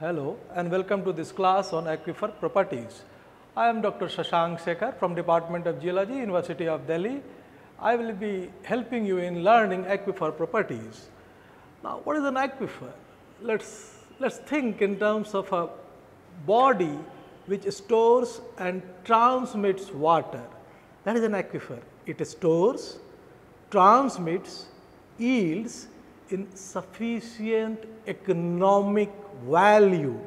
Hello and welcome to this class on Aquifer Properties. I am Dr. Shashank Shekhar from Department of Geology, University of Delhi. I will be helping you in learning aquifer properties. Now, what is an aquifer? Let's think in terms of a body which stores and transmits water. That is an aquifer. It stores, transmits, yields in sufficient economic value.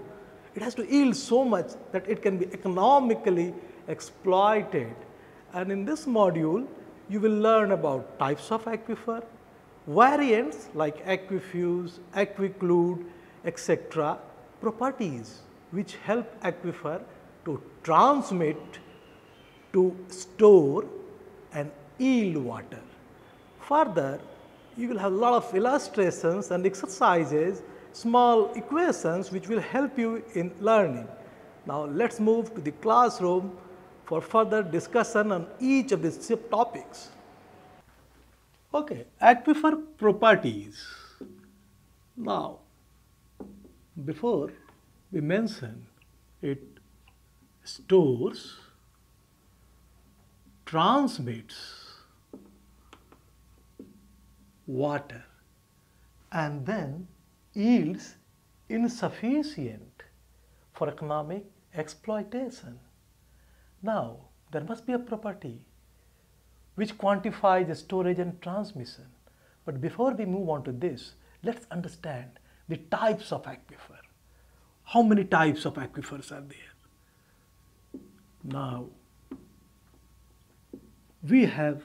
It has to yield so much that it can be economically exploited. And in this module, you will learn about types of aquifer, variants like aquifuse, aquiclude, etc., properties which help aquifer to transmit, to store and yield water. Further, you will have a lot of illustrations and exercises, small equations which will help you in learning. Now, let us move to the classroom for further discussion on each of these subtopics. Okay, aquifer properties. Now, before we mention it stores, transmits water and then yields insufficient for economic exploitation. Now, there must be a property which quantifies the storage and transmission. But before we move on to this, let's understand the types of aquifer. How many types of aquifers are there? Now, we have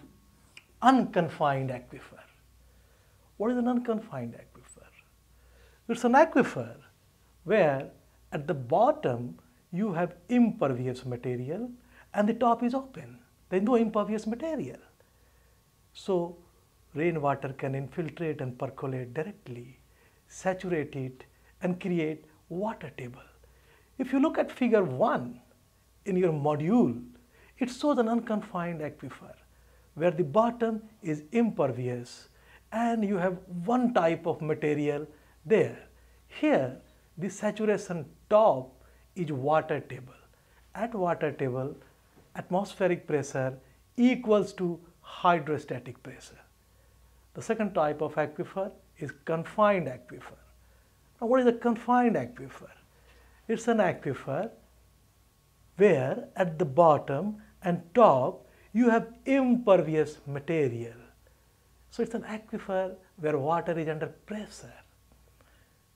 unconfined aquifer. What is an unconfined aquifer? It's an aquifer where at the bottom you have impervious material and the top is open. There is no impervious material. So, rainwater can infiltrate and percolate directly, saturate it and create water table. If you look at figure 1 in your module, it shows an unconfined aquifer where the bottom is impervious and you have one type of material there. Here, the saturation top is water table. At water table, atmospheric pressure equals to hydrostatic pressure. The second type of aquifer is confined aquifer. Now, what is a confined aquifer? It's an aquifer where at the bottom and top you have impervious material. So, it's an aquifer where water is under pressure.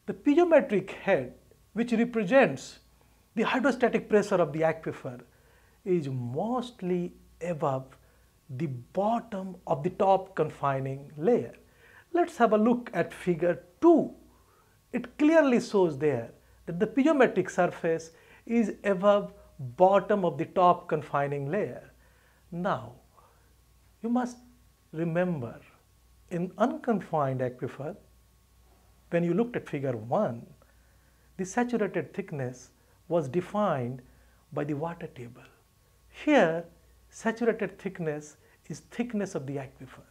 The piezometric head, which represents the hydrostatic pressure of the aquifer, is mostly above the bottom of the top confining layer. Let's have a look at figure 2. It clearly shows there that the piezometric surface is above bottom of the top confining layer. Now, you must remember in unconfined aquifer, when you looked at figure 1, the saturated thickness was defined by the water table. Here, saturated thickness is thickness of the aquifer,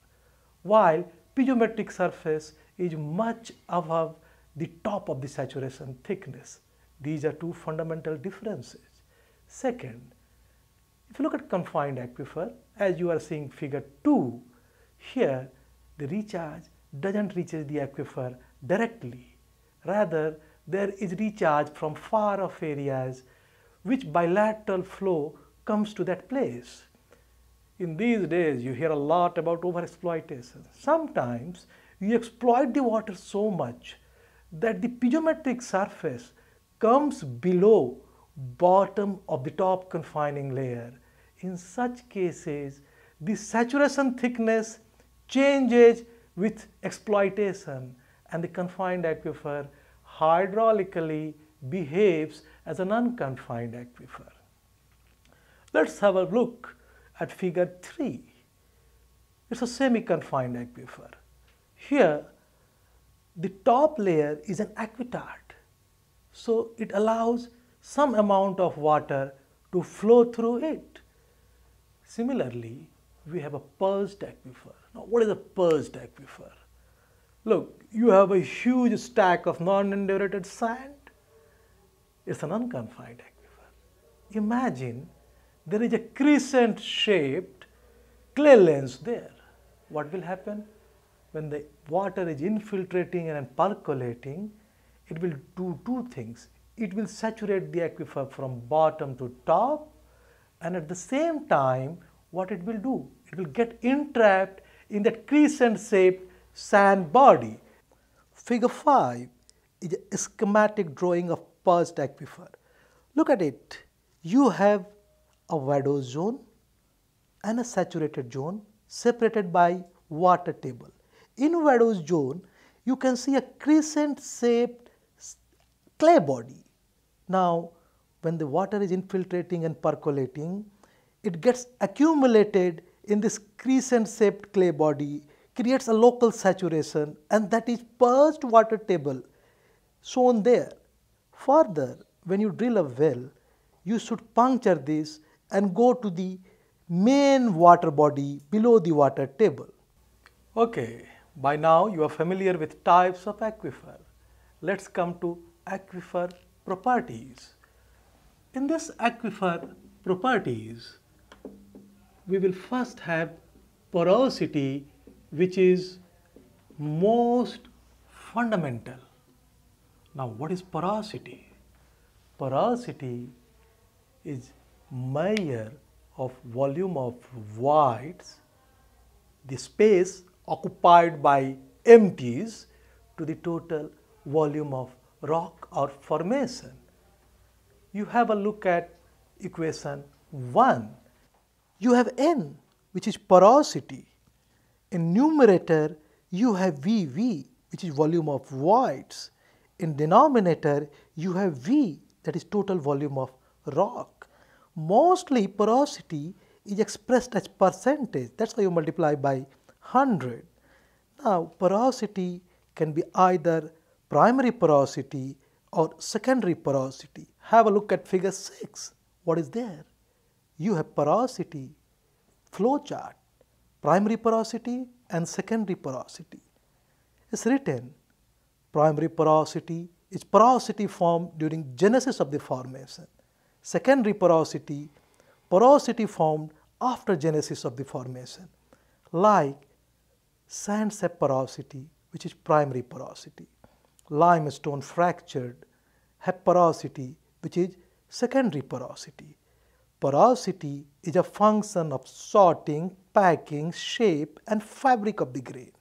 while piezometric surface is much above the top of the saturation thickness. These are two fundamental differences. Second, if you look at confined aquifer, as you are seeing figure 2, here the recharge doesn't reach the aquifer directly. Rather, there is recharge from far off areas which bilateral flow comes to that place. In these days, you hear a lot about overexploitation. Sometimes you exploit the water so much that the piezometric surface comes below bottom of the top confining layer. In such cases, the saturation thickness changes with exploitation and the confined aquifer hydraulically behaves as an unconfined aquifer. Let's have a look at figure 3. It's a semi-confined aquifer. Here, the top layer is an aquitard, so it allows some amount of water to flow through it. Similarly, we have a purged aquifer. Now, what is a purged aquifer? Look, you have a huge stack of non-indurated sand It's an unconfined aquifer. Imagine there is a crescent shaped clay lens there. What will happen? When the water is infiltrating and percolating, it will do two things. It will saturate the aquifer from bottom to top, and at the same time, what it will do? It will get entrapped in that crescent shaped sand body. Figure 5 is a schematic drawing of purged aquifer. Look at it. You have a vadose zone and a saturated zone separated by water table. In vadose zone, you can see a crescent shaped clay body. Now, when the water is infiltrating and percolating, it gets accumulated in this crescent shaped clay body, creates a local saturation, and that is purged water table shown there. Further, when you drill a well, you should puncture this and go to the main water body below the water table. Okay, by now you are familiar with types of aquifer. Let's come to aquifer properties. In this aquifer properties, we will first have porosity, which is most fundamental. Now, what is porosity? Porosity is measure of volume of voids, the space occupied by empties, to the total volume of rock or formation. You have a look at equation 1. You have N, which is porosity. In numerator, you have VV, which is volume of voids. In denominator, you have V, that is total volume of rock. Mostly porosity is expressed as percentage. That's why you multiply by 100. Now, porosity can be either primary porosity or secondary porosity. Have a look at figure 6. What is there? You have porosity, flow chart, primary porosity and secondary porosity. It's written, primary porosity is porosity formed during genesis of the formation. Secondary porosity, porosity formed after genesis of the formation, like sand sap porosity, which is primary porosity. Limestone fractured have porosity, which is secondary porosity. Porosity is a function of sorting, packing, shape and fabric of the grain.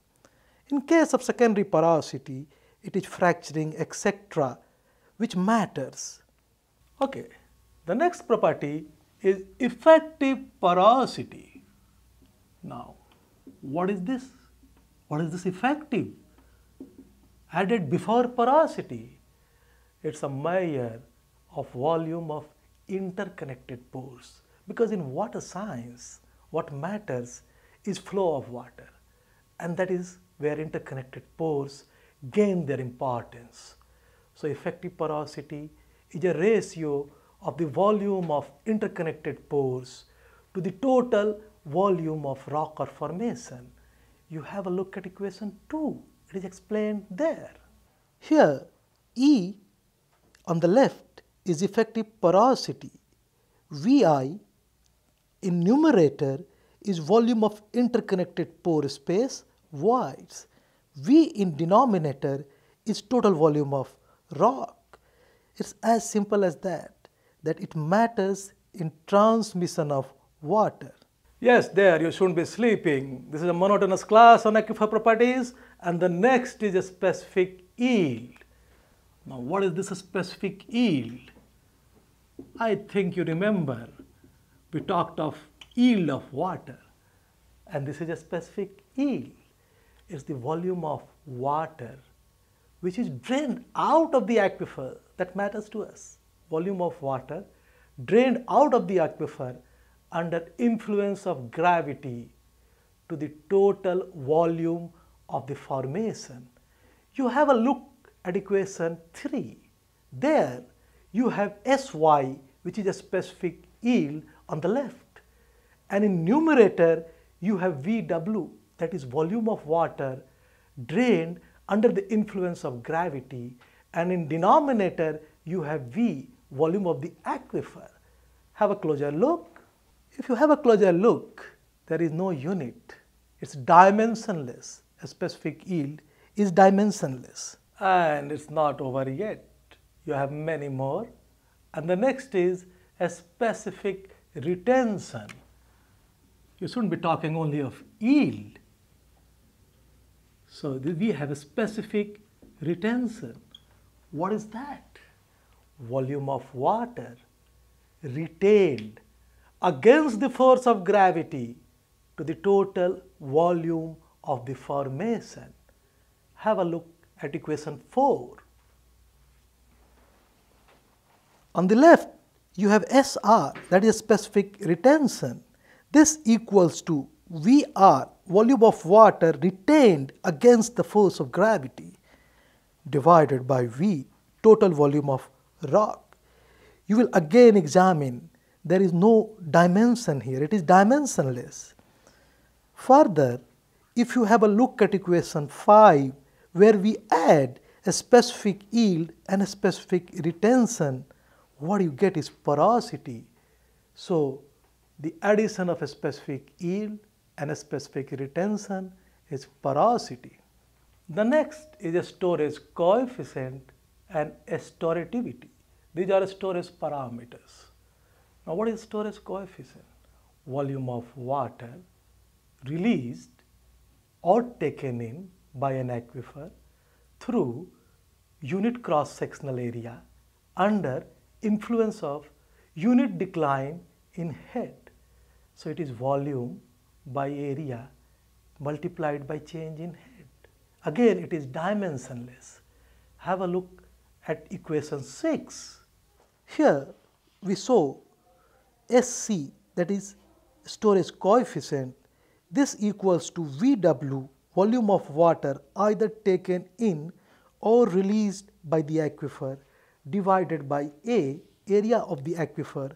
In case of secondary porosity, it is fracturing, etc., which matters. Okay, the next property is effective porosity. Now, what is this? What is this effective? Added before porosity. It's a measure of volume of interconnected pores, because in water science what matters is flow of water, and that is where interconnected pores gain their importance. So effective porosity is a ratio of the volume of interconnected pores to the total volume of rock or formation. You have a look at equation 2. It is explained there. Here E on the left is effective porosity. Vi in numerator is volume of interconnected pore space, voids. V in denominator is total volume of rock. It's as simple as that it matters in transmission of water. Yes, there you shouldn't be sleeping. This is a monotonous class on aquifer properties, and the next is a specific yield. Now, what is this specific yield? I think you remember we talked of yield of water, and this is a specific yield. It's the volume of water which is drained out of the aquifer that matters to us. Volume of water drained out of the aquifer under influence of gravity to the total volume of the formation. You have a look at equation 3. There you have Sy, which is a specific yield on the left, and in numerator you have Vw, that is volume of water drained under the influence of gravity, and in denominator you have V, volume of the aquifer. Have a closer look. If you have a closer look, there is no unit. It's dimensionless. A specific yield is dimensionless. And it's not over yet. You have many more. And the next is a specific retention. You shouldn't be talking only of yield. So we have a specific retention. What is that? Volume of water retained against the force of gravity to the total volume of the formation. Have a look at equation 4. On the left, you have SR, that is specific retention. This equals to VR, volume of water retained against the force of gravity, divided by V, total volume of rock. You will again examine there is no dimension here, it is dimensionless. Further, if you have a look at equation 5, where we add a specific yield and a specific retention, what you get is porosity. So, the addition of a specific yield and a specific retention is porosity. The next is a storage coefficient and a storativity. These are storage parameters. Now, what is storage coefficient? Volume of water released or taken in by an aquifer through unit cross-sectional area under influence of unit decline in head. So, it is volume by area multiplied by change in head. Again, it is dimensionless. Have a look at equation 6. Here we saw SC, that is storage coefficient. This equals to VW, volume of water either taken in or released by the aquifer, divided by A, area of the aquifer,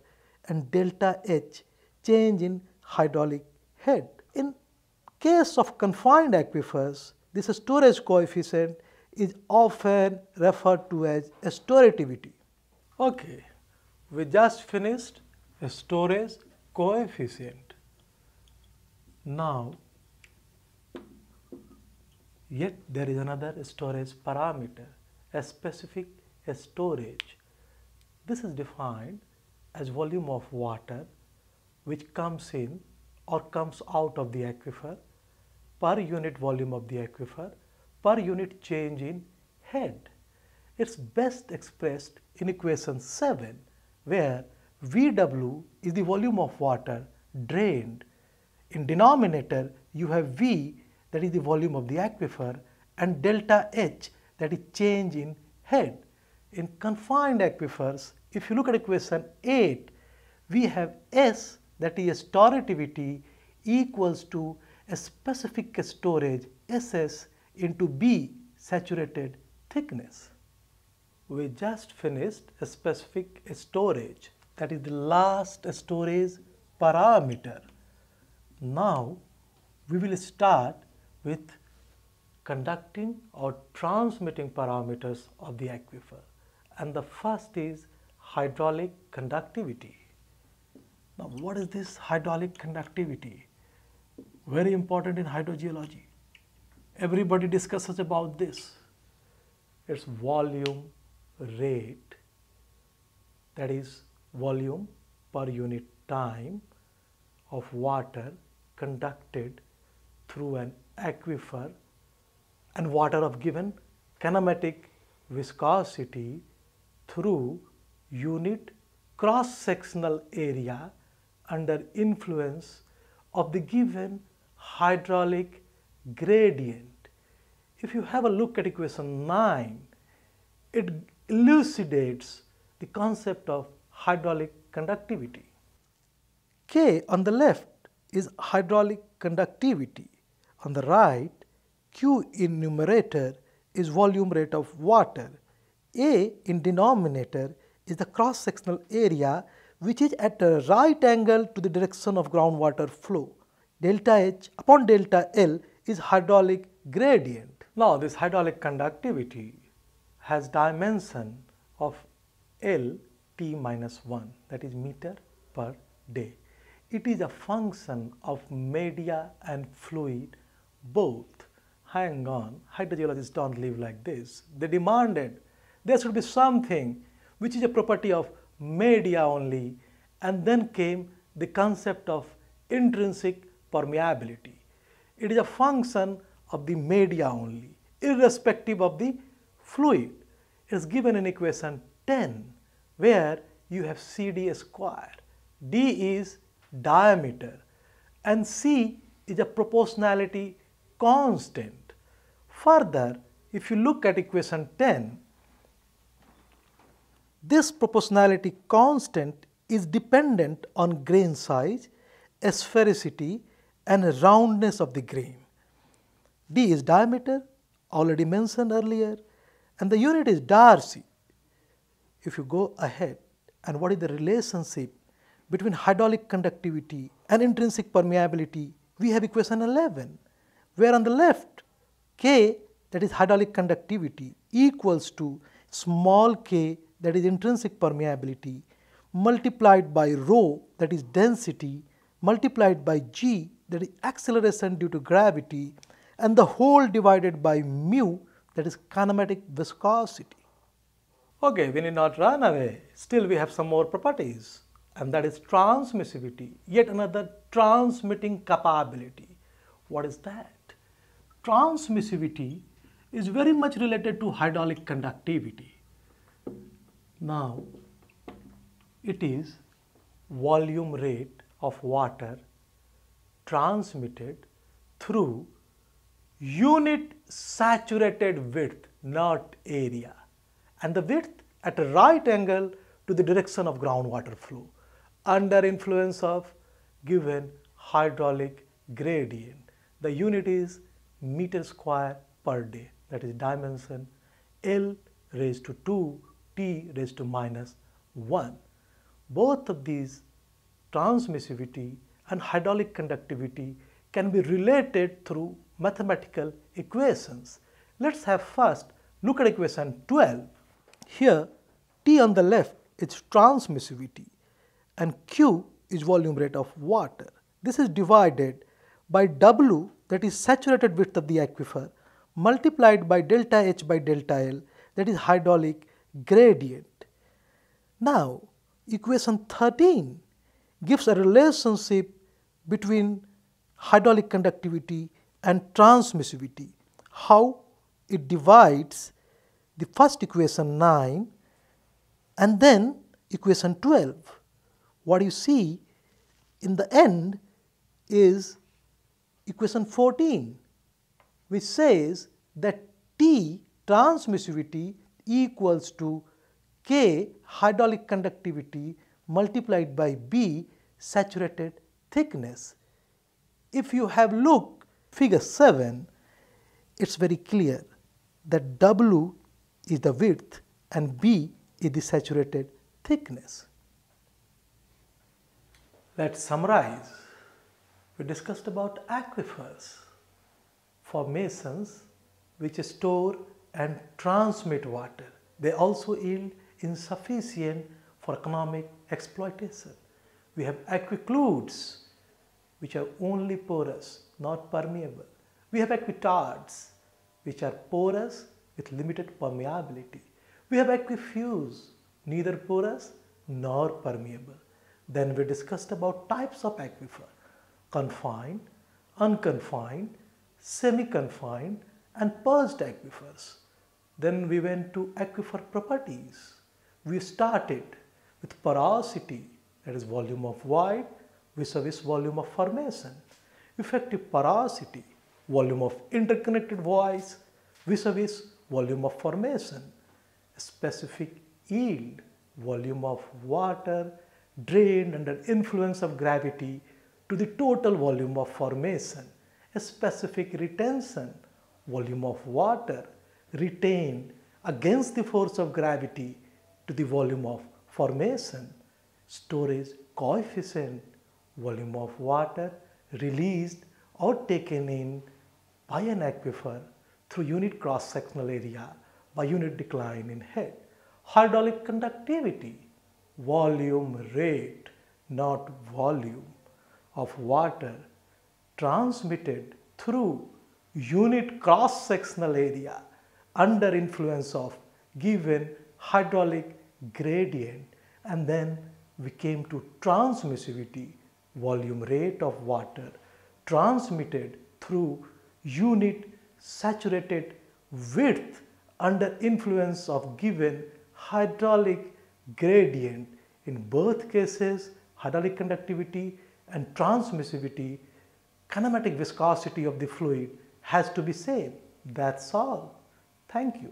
and delta H, change in hydraulic head. In case of confined aquifers, this storage coefficient is often referred to as a storativity. Okay, we just finished a storage coefficient. Now, yet there is another storage parameter, a specific storage. This is defined as volume of water which comes in or comes out of the aquifer per unit volume of the aquifer per unit change in head. It's best expressed in equation 7, where VW is the volume of water drained. In denominator, you have V, that is the volume of the aquifer, and delta H, that is change in head. In confined aquifers, if you look at equation 8, we have S, that is storativity, equals to a specific storage SS into B, saturated thickness. We just finished a specific storage, that is the last storage parameter. Now, we will start with conducting or transmitting parameters of the aquifer, and the first is hydraulic conductivity. Now, what is this hydraulic conductivity? Very important in hydrogeology. Everybody discusses about this. It's volume rate, that is volume per unit time of water conducted through an aquifer, and water of given kinematic viscosity through unit cross-sectional area under influence of the given hydraulic gradient. If you have a look at equation 9, it elucidates the concept of hydraulic conductivity. K on the left is hydraulic conductivity. On the right, Q in numerator is volume rate of water. A in denominator is the cross-sectional area which is at a right angle to the direction of groundwater flow. Delta H upon delta L is hydraulic gradient. Now, this hydraulic conductivity has dimension of L T minus 1, that is meter per day. It is a function of media and fluid both. Hang on, hydrogeologists don't live like this. They demanded there should be something which is a property of media only, and then came the concept of intrinsic permeability. It is a function of the media only, irrespective of the fluid. It is given in equation 10, where you have CD square. D is diameter and C is a proportionality constant. Further, if you look at equation 10, this proportionality constant is dependent on grain size, sphericity and roundness of the grain. D is diameter, already mentioned earlier, and the unit is Darcy. If you go ahead, and what is the relationship between hydraulic conductivity and intrinsic permeability? We have equation 11, where on the left, K, that is hydraulic conductivity, equals to small k, that is intrinsic permeability, multiplied by rho, that is density, multiplied by g, that is acceleration due to gravity, and the whole divided by mu, that is kinematic viscosity. Okay, we need not run away. Still we have some more properties, and that is transmissivity, yet another transmitting capability. What is that? Transmissivity is very much related to hydraulic conductivity. Now, it is volume rate of water transmitted through unit saturated width, not area, and the width at a right angle to the direction of groundwater flow under influence of given hydraulic gradient. The unit is meter square per day, that is dimension L raised to 2 T raised to minus 1. Both of these, transmissivity and hydraulic conductivity, can be related through mathematical equations. Let's have first look at equation 12. Here T on the left is transmissivity and Q is volume rate of water. This is divided by W, that is saturated width of the aquifer, multiplied by delta H by delta L, that is hydraulic gradient. Now equation 13 gives a relationship between hydraulic conductivity and transmissivity. How? It divides the first equation 9 and then equation 12. What you see in the end is equation 14, which says that T, transmissivity, equals to K, hydraulic conductivity, multiplied by B, saturated thickness. If you have looked figure 7, it's very clear that W is the width and B is the saturated thickness. Let's summarize. We discussed about aquifers, formations which store and transmit water. They also yield insufficient for economic exploitation. We have aquicludes, which are only porous, not permeable. We have aquitards, which are porous with limited permeability. We have aquifers, neither porous nor permeable. Then we discussed about types of aquifer: confined, unconfined, semi-confined and purged aquifers. Then we went to aquifer properties. We started with porosity, that is volume of void vis-a-vis volume of formation. Effective porosity, volume of interconnected voids vis-a-vis volume of formation. Specific yield, volume of water drained under influence of gravity to the total volume of formation. A specific retention, volume of water retained against the force of gravity to the volume of formation. Storage coefficient, volume of water released or taken in by an aquifer through unit cross-sectional area by unit decline in head. Hydraulic conductivity, volume rate, not volume, of water transmitted through unit cross-sectional area under influence of given hydraulic gradient, and then we came to transmissivity, volume rate of water transmitted through unit saturated width under influence of given hydraulic gradient. In both cases, hydraulic conductivity and transmissivity, kinematic viscosity of the fluid has to be same. That's all. Thank you.